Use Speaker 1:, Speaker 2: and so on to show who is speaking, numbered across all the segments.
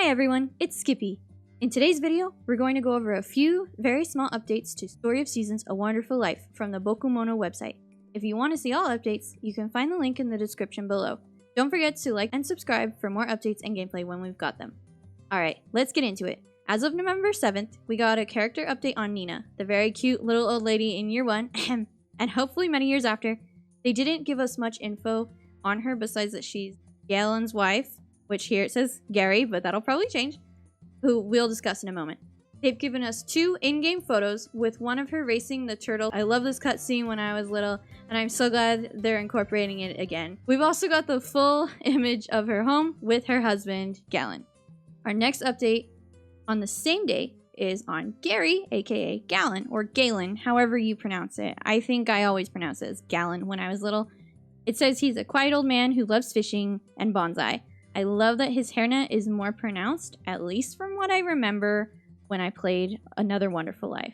Speaker 1: Hi everyone, it's Skippy. In today's video, we're going to go over a few very small updates to Story of Seasons: A Wonderful Life from the Bokumono website. If you want to see all updates, you can find the link in the description below. Don't forget to like and subscribe for more updates and gameplay when we've got them. Alright, let's get into it. As of November 7th, we got a character update on Nina, the very cute little old lady in year 1, and hopefully many years after. They didn't give us much info on her besides that she's Galen's wife, which here it says Gary, but that'll probably change, who we'll discuss in a moment. They've given us 2 in-game photos with one of her racing the turtle. I love this cutscene when I was little, and I'm so glad they're incorporating it again. We've also got the full image of her home with her husband, Galen. Our next update on the same day is on Gary, aka Galen, or Galen, however you pronounce it. I think I always pronounced it as Galen when I was little. It says he's a quiet old man who loves fishing and bonsai. I love that his hairnet is more pronounced, at least from what I remember when I played Another Wonderful Life.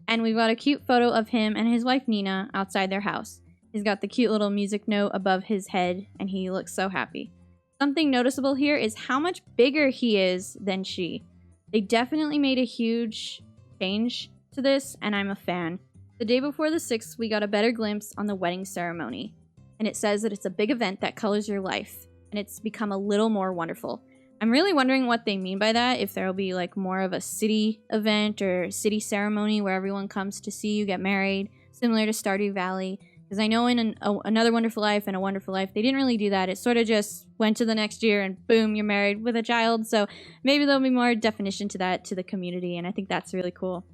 Speaker 1: And we've got a cute photo of him and his wife Nina outside their house. He's got the cute little music note above his head, and he looks so happy. Something noticeable here is how much bigger he is than she. They definitely made a huge change to this, and I'm a fan. The day before the 6th, we got a better glimpse on the wedding ceremony. And it says that it's a big event that colors your life, and it's become a little more wonderful. I'm really wondering what they mean by that, if there'll be like more of a city event or city ceremony where everyone comes to see you get married, similar to Stardew Valley. Because I know in Another Wonderful Life and A Wonderful Life, they didn't really do that. It sort of just went to the next year and boom, you're married with a child. So maybe there'll be more definition to that to the community, and I think that's really cool.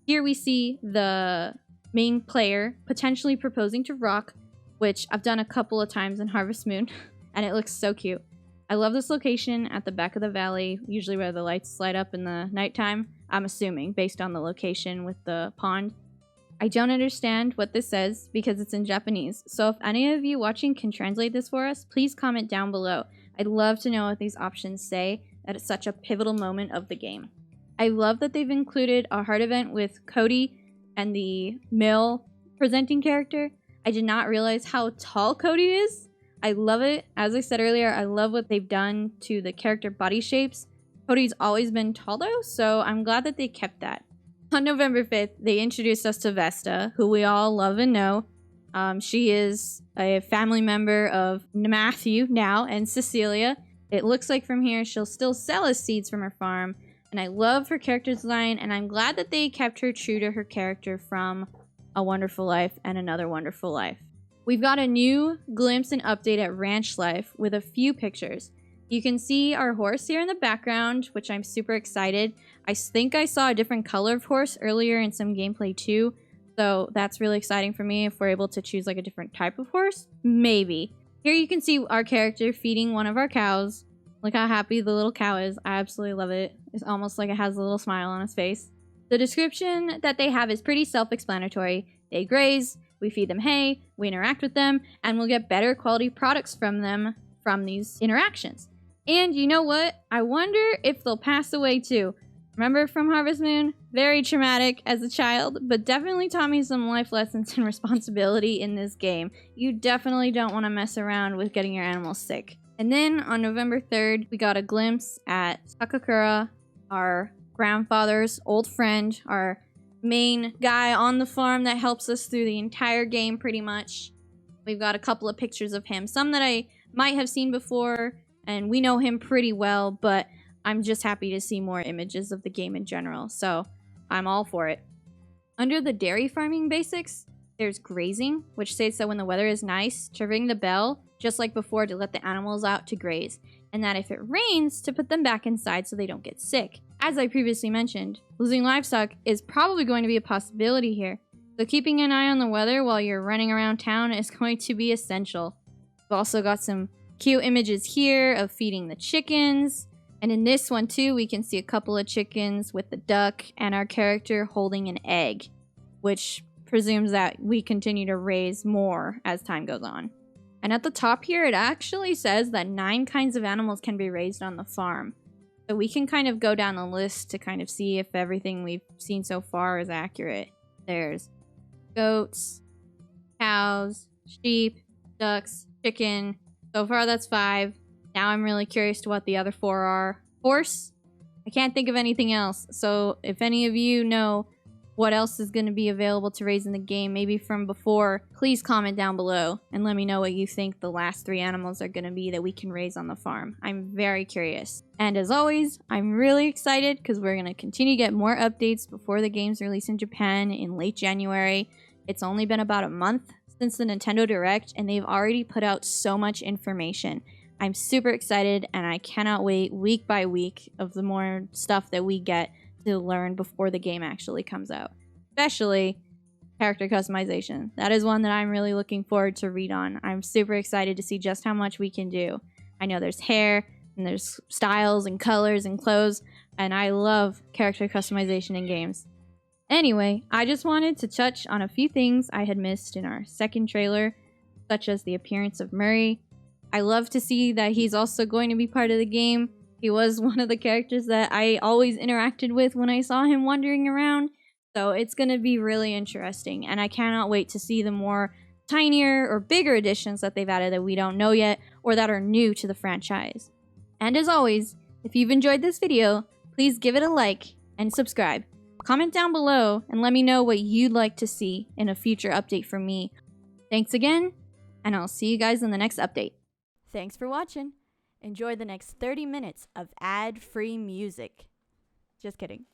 Speaker 1: Here we see the main player potentially proposing to Rock, which I've done a couple of times in Harvest Moon, and it looks so cute. I love this location at the back of the valley, usually where the lights light up in the nighttime. I'm assuming, based on the location with the pond. I don't understand what this says because it's in Japanese, so if any of you watching can translate this for us, please comment down below. I'd love to know what these options say at such a pivotal moment of the game. I love that they've included a heart event with Cody and the male presenting character. I did not realize how tall Cody is. I love it. As I said earlier, I love what they've done to the character body shapes. Cody's always been tall though, so I'm glad that they kept that. On November 5th, they introduced us to Vesta, who we all love and know. She is a family member of Matthew now and Cecilia. It looks like from here she'll still sell us seeds from her farm, and I love her character design, and I'm glad that they kept her true to her character from A Wonderful Life and Another Wonderful Life. We've got a new glimpse and update at Ranch Life with a few pictures. You can see our horse here in the background, which I'm super excited. I think I saw a different color of horse earlier in some gameplay too, so that's really exciting for me if we're able to choose like a different type of horse. Maybe. Here you can see our character feeding one of our cows. Look how happy the little cow is. I absolutely love it. It's almost like it has a little smile on its face. The description that they have is pretty self-explanatory. They graze, we feed them hay, we interact with them, and we'll get better quality products from them from these interactions. And you know what? I wonder if they'll pass away too. Remember from Harvest Moon? Very traumatic as a child, but definitely taught me some life lessons and responsibility in this game. You definitely don't want to mess around with getting your animals sick. And then on November 3rd, we got a glimpse at Takakura, our grandfather's old friend, our main guy on the farm that helps us through the entire game pretty much. We've got a couple of pictures of him, some that I might have seen before, and we know him pretty well, but I'm just happy to see more images of the game in general, so I'm all for it. Under the dairy farming basics, there's grazing, which states that when the weather is nice, to ring the bell, just like before, to let the animals out to graze, and that if it rains, to put them back inside so they don't get sick. As I previously mentioned, losing livestock is probably going to be a possibility here, so keeping an eye on the weather while you're running around town is going to be essential. We've also got some cute images here of feeding the chickens, and in this one too, we can see a couple of chickens with the duck and our character holding an egg, which presumes that we continue to raise more as time goes on. And at the top here, it actually says that 9 kinds of animals can be raised on the farm. So we can kind of go down the list to kind of see if everything we've seen so far is accurate. There's goats, cows, sheep, ducks, chicken. So far that's 5. Now I'm really curious to what the other 4 are. horse. I can't think of anything else. So if any of you know what else is going to be available to raise in the game, maybe from before, please comment down below and let me know what you think the last 3 animals are going to be that we can raise on the farm. I'm very curious. And as always, I'm really excited because we're going to continue to get more updates before the game's release in Japan in late January. It's only been about a month since the Nintendo Direct, and they've already put out so much information. I'm super excited, and I cannot wait week by week of the more stuff that we get to learn before the game actually comes out. Especially character customization. That is one that I'm really looking forward to read on. I'm super excited to see just how much we can do. I know there's hair, and there's styles and colors and clothes, and I love character customization in games. Anyway, I just wanted to touch on a few things I had missed in our second trailer, such as the appearance of Murray. I love to see that he's also going to be part of the game. He was one of the characters that I always interacted with when I saw him wandering around, so it's going to be really interesting, and I cannot wait to see the more tinier or bigger additions that they've added that we don't know yet, or that are new to the franchise. And as always, if you've enjoyed this video, please give it a like and subscribe. Comment down below and let me know what you'd like to see in a future update from me. Thanks again, and I'll see you guys in the next update. Thanks for watching. Enjoy the next 30 minutes of ad-free music. Just kidding.